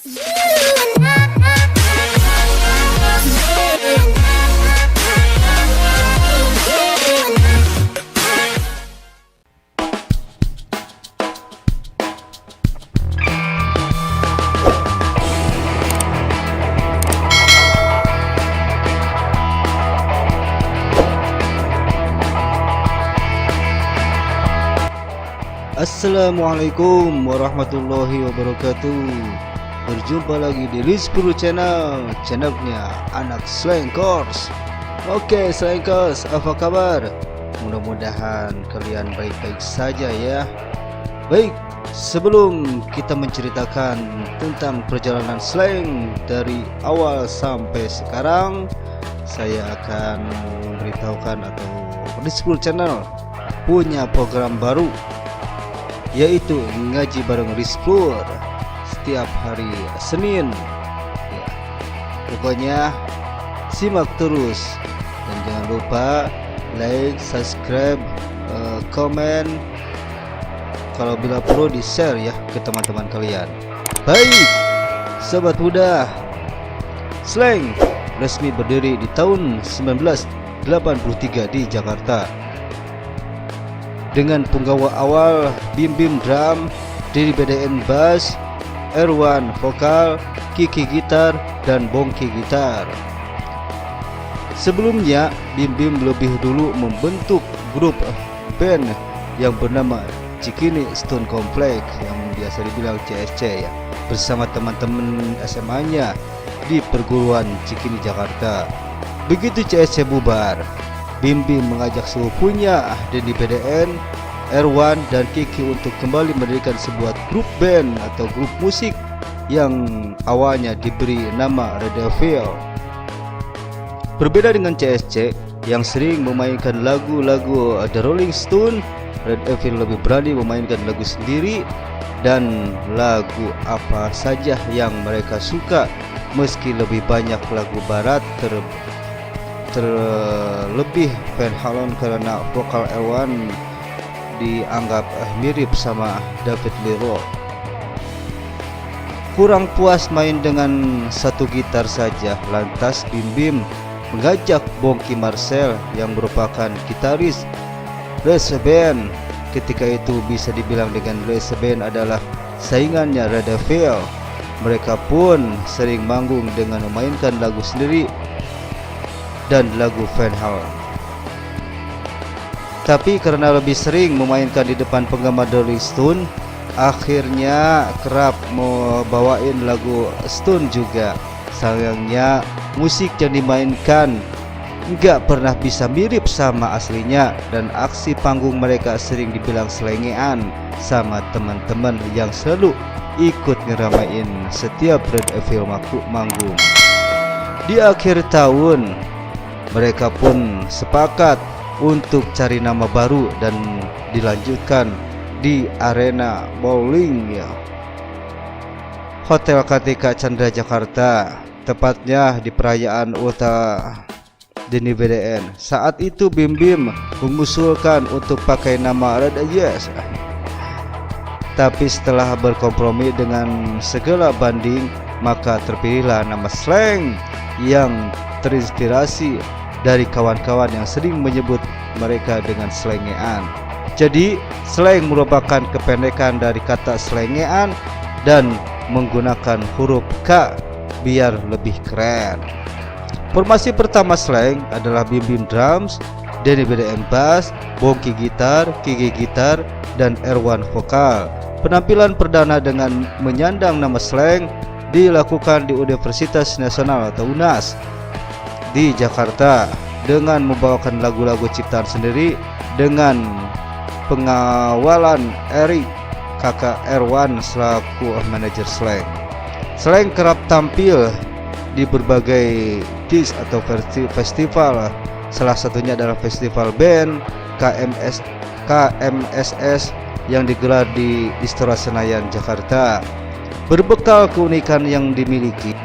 Assalamualaikum warahmatullahi wabarakatuh. Berjumpa lagi di Rizpuru Channel, channelnya anak Slangers. Oke Slangers, apa kabar? Mudah-mudahan kalian baik-baik saja ya. Baik, sebelum kita menceritakan tentang perjalanan slang dari awal sampai sekarang, saya akan memberitahukan atau Rizpuru Channel punya program baru, yaitu ngaji bareng Rizpur setiap hari Senin ya. Pokoknya simak terus dan jangan lupa like, subscribe, komen, kalau bila perlu di share ya ke teman-teman kalian. Baik sobat muda, Slang resmi berdiri di tahun 1983 di Jakarta dengan penggawa awal Bim Bim drum, Denny BDN bass, Erwan vokal, Kiki gitar, dan Bongki gitar. Sebelumnya Bim Bim lebih dulu membentuk grup band yang bernama Cikini Stone Complex yang biasa dibilang CSC ya, bersama teman-teman SMA-nya di perguruan Cikini Jakarta. Begitu CSC bubar, Bim Bim mengajak sepupunya Denny BDN, Erwan, dan Kiki untuk kembali mendirikan sebuah grup band atau grup musik yang awalnya diberi nama Red Devil. Berbeda dengan CSC yang sering memainkan lagu-lagu The Rolling Stone, Red Devil lebih berani memainkan lagu sendiri dan lagu apa saja yang mereka suka, meski lebih banyak lagu barat terlebih Van Halen karena vokal Erwan dianggap mirip sama David Lee Roth. Kurang puas main dengan satu gitar saja, lantas Bim Bim mengajak Bongki Marcel yang merupakan gitaris Les Band. Ketika itu bisa dibilang dengan Les Band adalah saingannya Red Devil. Mereka pun sering manggung dengan memainkan lagu sendiri dan lagu Van Halen. Tapi karena lebih sering memainkan di depan penggemar Rolling Stone, akhirnya kerap membawain lagu Stone juga. Sayangnya musik yang dimainkan nggak pernah bisa mirip sama aslinya, dan aksi panggung mereka sering dibilang selengean sama teman-teman yang selalu ikut ngeramain setiap Red Devil manggung. Di akhir tahun mereka pun sepakat untuk cari nama baru dan dilanjutkan di arena bowling ya, Hotel KTK Chandra Jakarta, tepatnya di perayaan ultah Denny BDN. Saat itu Bim Bim mengusulkan untuk pakai nama Red Yes, tapi setelah berkompromi dengan segala banding, maka terpilihlah nama Slang yang terinspirasi dari kawan-kawan yang sering menyebut mereka dengan selengean. Jadi slang merupakan kependekan dari kata selengean dan menggunakan huruf K biar lebih keren. Formasi pertama Slang adalah Bim Bim drums, Denny BDN bass, Bongki gitar, Kiki gitar, dan Erwan vokal. Penampilan perdana dengan menyandang nama Slang dilakukan di Universitas Nasional atau UNAS di Jakarta dengan membawakan lagu-lagu ciptaan sendiri dengan pengawalan Erik kakak Erwan selaku manajer Slang. Slang kerap tampil di berbagai gigs atau festival, salah satunya adalah festival band KMSS yang digelar di Istora Senayan Jakarta. Berbekal keunikan yang dimiliki,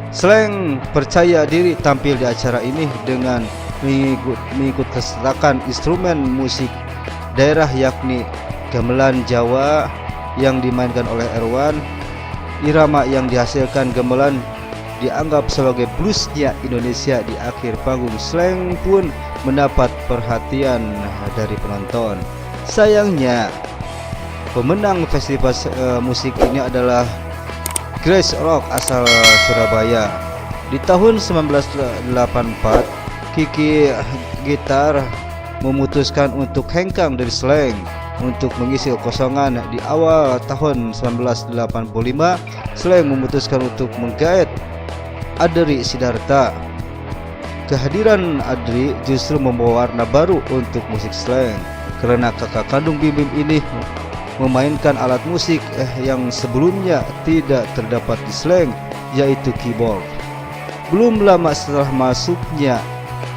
Slang percaya diri tampil di acara ini dengan mengikut kesertakan instrumen musik daerah yakni gamelan Jawa yang dimainkan oleh Erwan, Irama yang dihasilkan gamelan dianggap sebagai bluesnya Indonesia di akhir panggung slang pun mendapat perhatian dari penonton. Sayangnya, pemenang festival musik ini adalah Grace Rock asal Surabaya. Di tahun 1984, Kiki Gitar memutuskan untuk hengkang dari slang. Untuk mengisi kekosongan di awal tahun 1985, slang memutuskan untuk menggait Adri Sidarta. Kehadiran Adri justru membawa warna baru untuk musik slang, karena kakak kandung Bim Bim ini memainkan alat musik yang sebelumnya tidak terdapat di slang, yaitu keyboard. Belum lama setelah masuknya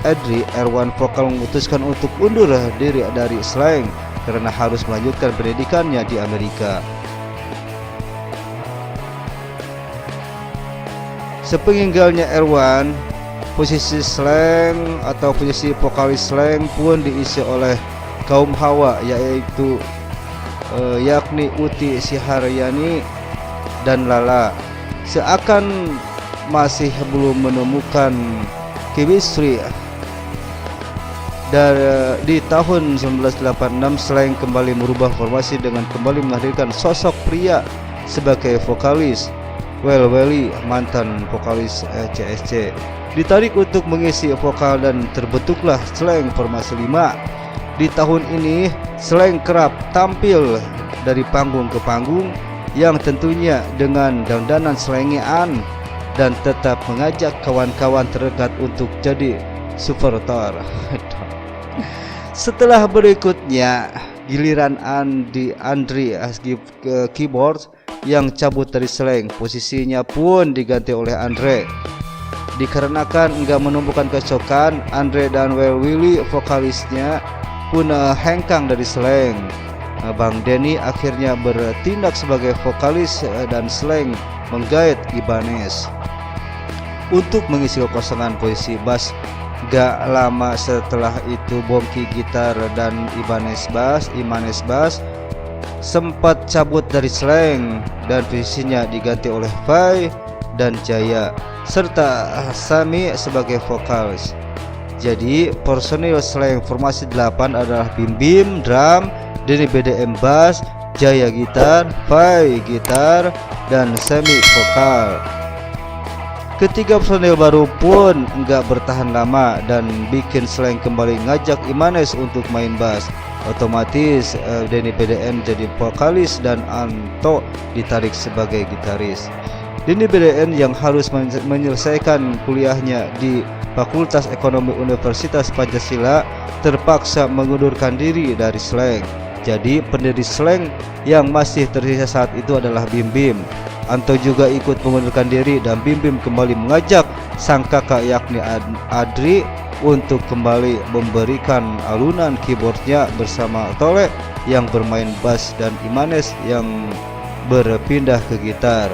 Adri, Erwan Vokal memutuskan untuk undur diri dari slang karena harus melanjutkan pendidikannya di Amerika. Sepeninggalnya Erwan, posisi slang atau posisi vokalis slang pun diisi oleh kaum hawa, yaitu yakni Uti Siharyani dan Lala. Seakan masih belum menemukan chemistry. Di tahun 1986, slang kembali merubah formasi dengan kembali menghadirkan sosok pria sebagai vokalis. Welly, mantan vokalis CSC, ditarik untuk mengisi vokal dan terbentuklah slang formasi 5. Di tahun ini, slang kerap tampil dari panggung ke panggung yang tentunya dengan dandanan slangean dan tetap mengajak kawan-kawan terdekat untuk jadi supporter. Setelah berikutnya, giliran Andri keyboard yang cabut dari slang. Posisinya pun diganti oleh Andre. Dikarenakan enggak menemukan kecocokan, Andre dan Willy vokalisnya pun hengkang dari slang. Bang Denny akhirnya bertindak sebagai vokalis dan slang menggait Ibanez untuk mengisi kekosongan posisi bass. Gak lama setelah itu, Bongki gitar dan Ibanez bass sempat cabut dari slang dan posisinya diganti oleh Fai dan Jaya serta Sami sebagai vokalis. Jadi personil slang formasi 8 adalah Bim Bim drum, Denny BDM bass, Jaya gitar, Fai gitar, dan Sami vokal. Ketiga personil baru pun enggak bertahan lama dan bikin slang kembali ngajak Ibanez untuk main bass. Otomatis Denny BDM jadi vokalis dan Anto ditarik sebagai gitaris. Denny BDM yang harus menyelesaikan kuliahnya di Fakultas Ekonomi Universitas Pancasila terpaksa mengundurkan diri dari slang. Jadi pendiri slang yang masih tersisa saat itu adalah Bim Bim. Anto juga ikut mengundurkan diri dan Bim Bim kembali mengajak sang kakak yakni Adri untuk kembali memberikan alunan keyboardnya bersama Tole yang bermain bass dan Ibanez yang berpindah ke gitar.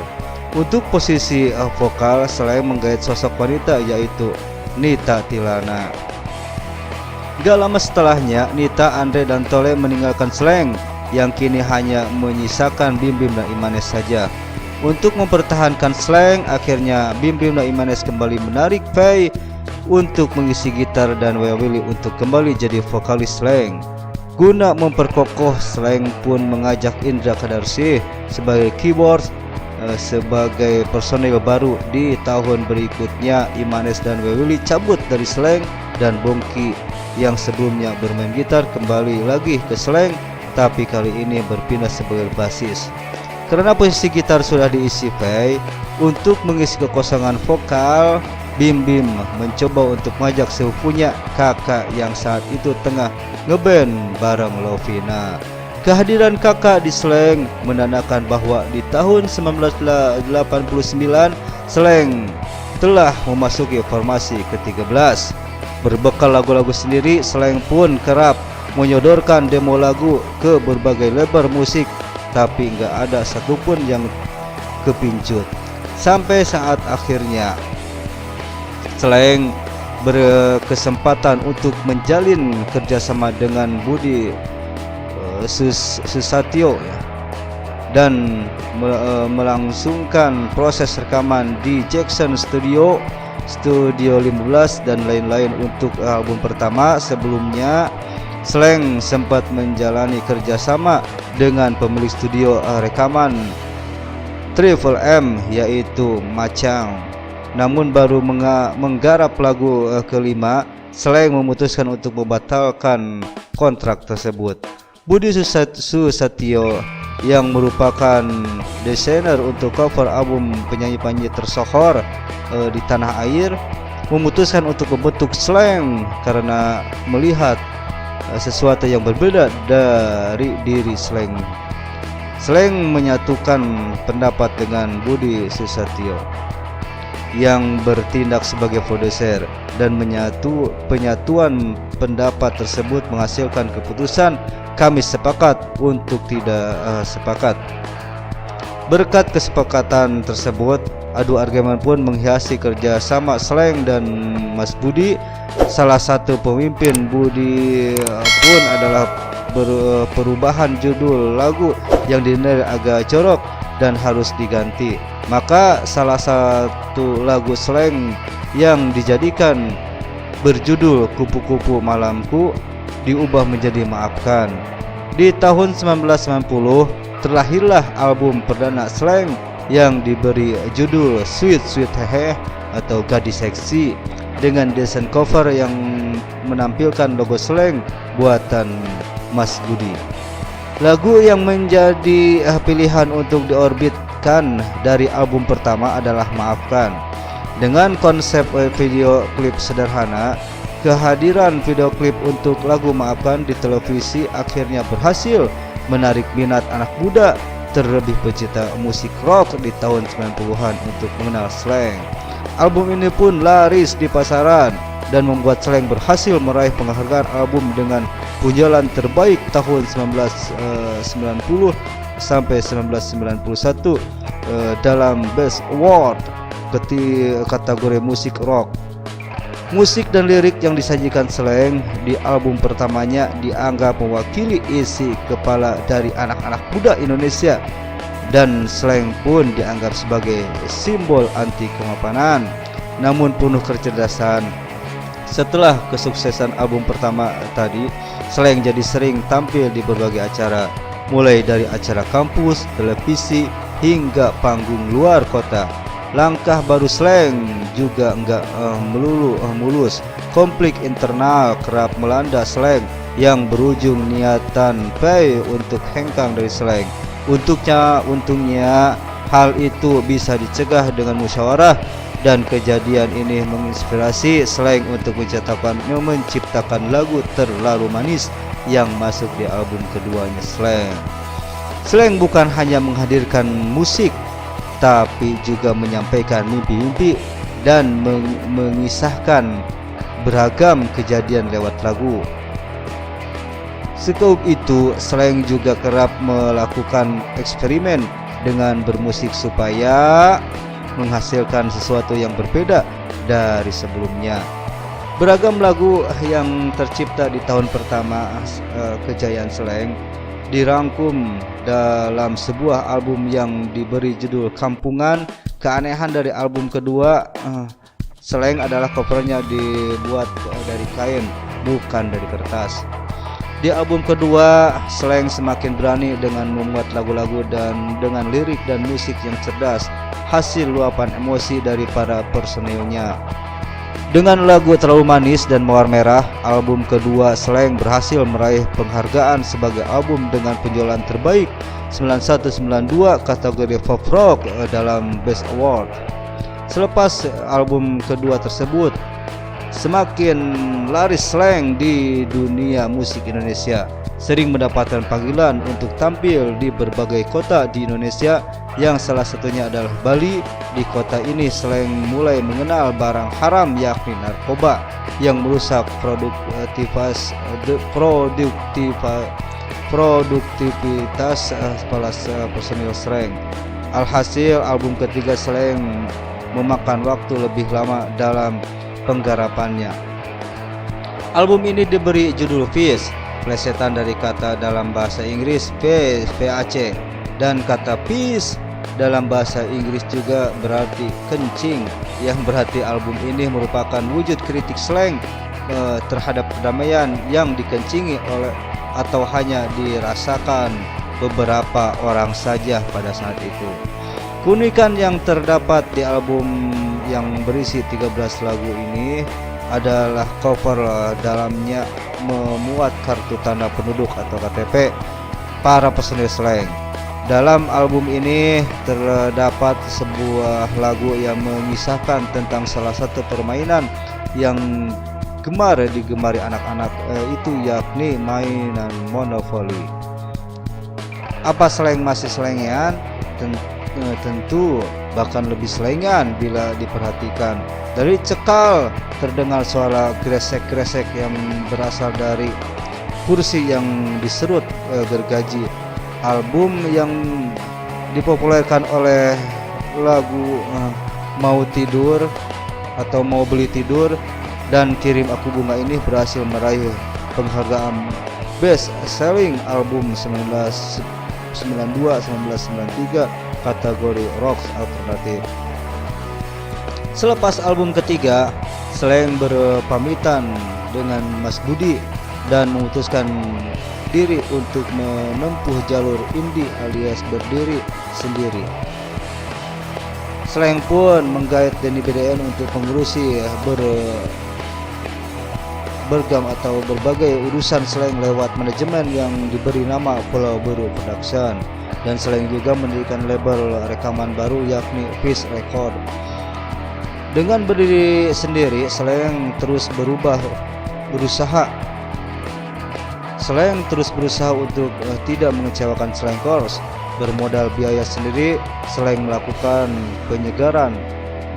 Untuk posisi vokal, selain menggait sosok wanita yaitu Nita Tilana. Gak lama setelahnya, Nita, Andre, dan Tole meninggalkan slang yang kini hanya menyisakan Bim Bim dan Ibanez saja. Untuk mempertahankan slang, akhirnya Bim Bim dan Ibanez kembali menarik Fei untuk mengisi gitar dan Willy untuk kembali jadi vokalis slang. Guna memperkokoh, slang pun mengajak Indra Kadarsi sebagai keyboard sebagai personil baru. Di tahun berikutnya, Ibanez dan Willy cabut dari slang dan Bongki yang sebelumnya bermain gitar kembali lagi ke slang, tapi kali ini berpindah sebagai basis. Karena posisi gitar sudah diisi Fei, untuk mengisi kekosongan vokal, Bim Bim mencoba untuk mengajak sepupunya kakak yang saat itu tengah ngeband bareng Lovina. Kehadiran kakak di slang menandakan bahwa di tahun 1989 slang telah memasuki formasi ke-13. Berbekal lagu-lagu sendiri, slang pun kerap menyodorkan demo lagu ke berbagai label musik, tapi nggak ada satupun yang kepincut. Sampai saat akhirnya slang berkesempatan untuk menjalin kerjasama dengan Budi Susatyo dan melangsungkan proses rekaman di Jackson Studio 15 dan lain-lain untuk album pertama. Sebelumnya Slank sempat menjalani kerjasama dengan pemilik studio rekaman Triple M yaitu Macang. Namun baru menggarap lagu kelima, Slank memutuskan untuk membatalkan kontrak tersebut. Budi Susatyo yang merupakan desainer untuk cover album penyanyi-penyanyi tersohor di tanah air memutuskan untuk membentuk Slank karena melihat sesuatu yang berbeda dari diri Slank. Slank menyatukan pendapat dengan Budi Susatyo yang bertindak sebagai produser, dan penyatuan pendapat tersebut menghasilkan keputusan kami sepakat untuk tidak sepakat. Berkat kesepakatan tersebut, adu argumen pun menghiasi kerja sama Slank dan Mas Budi. Salah satu pemimpin Budi pun adalah perubahan judul lagu yang dinilai agak jorok dan harus diganti. Maka salah satu lagu Slank yang dijadikan berjudul Kupu-Kupu Malamku diubah menjadi Maafkan. Di tahun 1990 terlahirlah album perdana Slank yang diberi judul Sweet Sweet Hehe atau Gadis Seksi dengan desain cover yang menampilkan logo Slank buatan Mas Budi. Lagu yang menjadi pilihan untuk diorbitkan dari album pertama adalah Maafkan. Dengan konsep video klip sederhana, kehadiran video klip untuk lagu Maafkan di televisi akhirnya berhasil menarik minat anak muda, terlebih pecinta musik rock di tahun 90-an untuk mengenal Slank. Album ini pun laris di pasaran dan membuat Slank berhasil meraih penghargaan album dengan punjalan terbaik tahun 1990 sampai 1991 dalam Best Award kategori musik rock. Musik dan lirik yang disajikan Slank di album pertamanya dianggap mewakili isi kepala dari anak-anak muda Indonesia, dan Slank pun dianggap sebagai simbol anti kemapanan namun penuh kecerdasan. Setelah kesuksesan album pertama tadi, Slank jadi sering tampil di berbagai acara, mulai dari acara kampus, televisi, hingga panggung luar kota. Langkah baru Slank juga enggak melulu mulus. Konflik internal kerap melanda Slank yang berujung niatan pay untuk hengkang dari Slank. Untungnya hal itu bisa dicegah dengan musyawarah, dan kejadian ini menginspirasi Slank untuk menciptakan lagu Terlalu Manis yang masuk di album keduanya Slank. Slank bukan hanya menghadirkan musik, tapi juga menyampaikan mimpi-mimpi dan mengisahkan beragam kejadian lewat lagu. Sekuat itu, Slank juga kerap melakukan eksperimen dengan bermusik supaya menghasilkan sesuatu yang berbeda dari sebelumnya. Beragam lagu yang tercipta di tahun pertama kejayaan Slank dirangkum dalam sebuah album yang diberi judul Kampungan. Keanehan dari album kedua, Slank adalah covernya dibuat dari kain, bukan dari kertas. Di album kedua, Slank semakin berani dengan membuat lagu-lagu dan dengan lirik dan musik yang cerdas, hasil luapan emosi dari para personilnya. Dengan lagu Terlalu Manis dan Mawar Merah, album kedua Slank berhasil meraih penghargaan sebagai album dengan penjualan terbaik 91-92 kategori pop rock dalam Best Award. Selepas album kedua tersebut, semakin laris Slank di dunia musik Indonesia, sering mendapatkan panggilan untuk tampil di berbagai kota di Indonesia, yang salah satunya adalah Bali. Di kota ini Slank mulai mengenal barang haram, yakni narkoba, yang merusak produktivitas para personil Slank. Alhasil, album ketiga Slank memakan waktu lebih lama dalam penggarapannya. Album ini diberi judul Fish, plesetan dari kata dalam bahasa Inggris PAC, Dan kata peace dalam bahasa Inggris juga berarti kencing, yang berarti album ini merupakan wujud kritik slang terhadap perdamaian yang dikencingi oleh atau hanya dirasakan beberapa orang saja pada saat itu. Keunikan yang terdapat di album yang berisi 13 lagu ini adalah cover dalamnya memuat kartu tanda penduduk atau KTP para personil slang. Dalam album ini terdapat sebuah lagu yang mengisahkan tentang salah satu permainan yang gemar digemari anak-anak, itu yakni mainan Monopoly. Apa slang masih slangian? Tentu bahkan lebih slangian bila diperhatikan. Dari cekal terdengar suara kresek-kresek yang berasal dari kursi yang diserut gergaji. Album yang dipopulerkan oleh lagu Mau Tidur atau Mau Beli Tidur dan Kirim Aku Bunga ini berhasil meraih penghargaan Best Selling Album 1992-1993 kategori rock alternatif. Selepas album ketiga, Slang berpamitan dengan Mas Budi dan memutuskan diri untuk menempuh jalur indie alias berdiri sendiri. Slang pun menggait Denny BDN untuk mengurusi bergam atau berbagai urusan Slang lewat manajemen yang diberi nama Pulau Buru Production, dan Slang juga mendirikan label rekaman baru yakni Peace Record. Dengan berdiri sendiri, Slang terus berusaha untuk tidak mengecewakan Slangers. Bermodal biaya sendiri, Slang melakukan penyegaran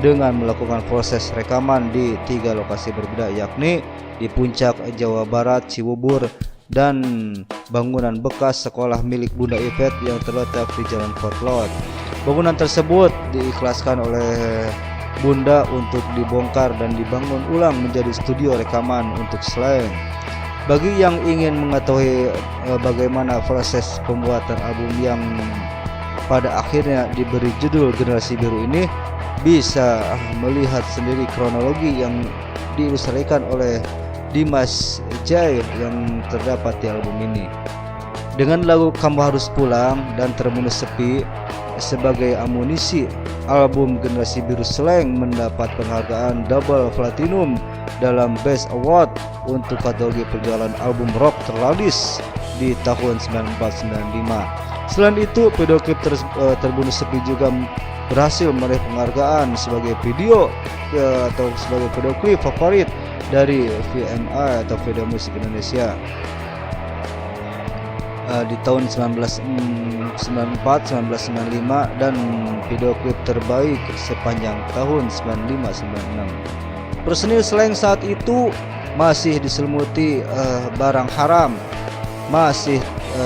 dengan melakukan proses rekaman di 3 lokasi berbeda, yakni di Puncak, Jawa Barat, Cibubur, dan bangunan bekas sekolah milik Bunda Yvette yang terletak di Jalan Potlot. Bangunan tersebut diikhlaskan oleh Bunda untuk dibongkar dan dibangun ulang menjadi studio rekaman untuk Slang. Bagi yang ingin mengetahui bagaimana proses pembuatan album yang pada akhirnya diberi judul Generasi Biru ini, bisa melihat sendiri kronologi yang diilustrasikan oleh Dimas Jair yang terdapat di album ini. Dengan lagu Kamu Harus Pulang dan Terbunuh Sepi sebagai amunisi, album Generasi Biru Slang mendapat penghargaan double platinum dalam Best Award untuk kategori perjalanan album rock terlaris di tahun 94-95. Selain itu, video klip Terbunuh Sepi juga berhasil meraih penghargaan sebagai video atau sebagai video klip favorit dari VMA atau Video Musik Indonesia di tahun 1994, 1995, dan video klip terbaik sepanjang tahun 95-96. Personil Slang saat itu masih diselimuti barang haram, masih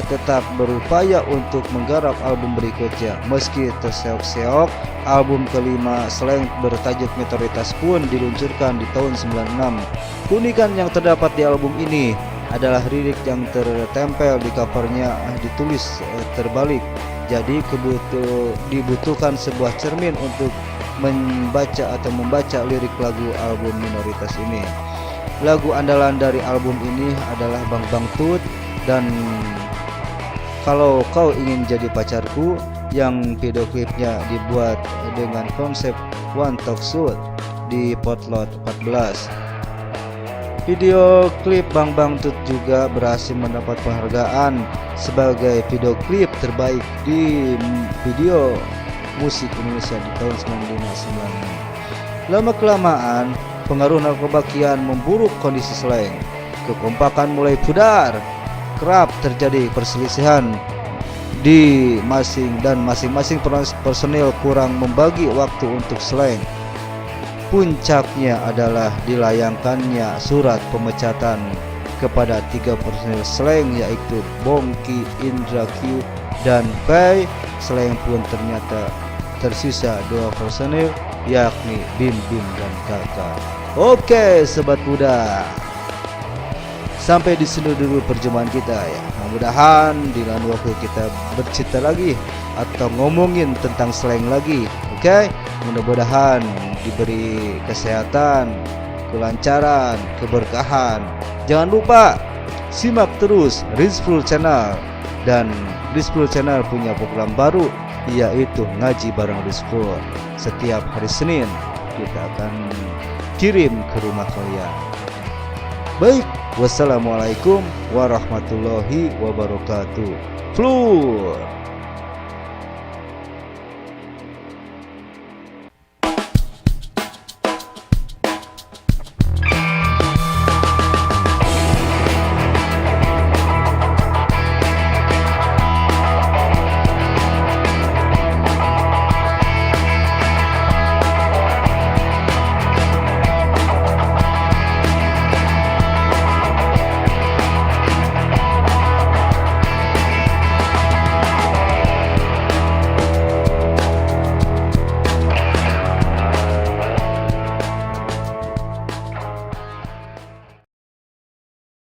tetap berupaya untuk menggarap album berikutnya. Meski terseok-seok, album kelima Slang bertajuk Meteoritas pun diluncurkan di tahun 96. Keunikan yang terdapat di album ini adalah lirik yang tertempel di covernya ditulis terbalik. Jadi dibutuhkan sebuah cermin untuk membaca lirik lagu album Minoritas ini. Lagu andalan dari album ini adalah Bang Bang Tut dan Kalau Kau Ingin Jadi Pacarku, yang video klipnya dibuat dengan konsep one talk shoot di Potlot 14. Video klip Bang Bang Tut juga berhasil mendapat penghargaan sebagai video klip terbaik di video musik Indonesia di tahun 1995. Lama-kelamaan, pengaruh narkoba kian memburuk kondisi Slang. Kekompakan mulai pudar, kerap terjadi perselisihan di masing-masing personil kurang membagi waktu untuk Slang. Puncaknya adalah dilayangkannya surat pemecatan kepada 3 personil Slang, yaitu Bongki, Indra Q, dan Pai. Slang pun ternyata tersisa 2 personil, yakni Bim Bim dan Kakak. Oke sobat muda, sampai di sini dulu perjumpaan kita ya. Mudah-mudahan di lain waktu kita bercerita lagi atau ngomongin tentang slang lagi. Oke? Mudah-mudahan diberi kesehatan, kelancaran, keberkahan. Jangan lupa simak terus Rizful Channel, dan Rizful Channel punya program baru yaitu ngaji bareng Rizful. Setiap hari Senin kita akan kirim ke rumah kalian. Baik, wassalamualaikum warahmatullahi wabarakatuh. Floor.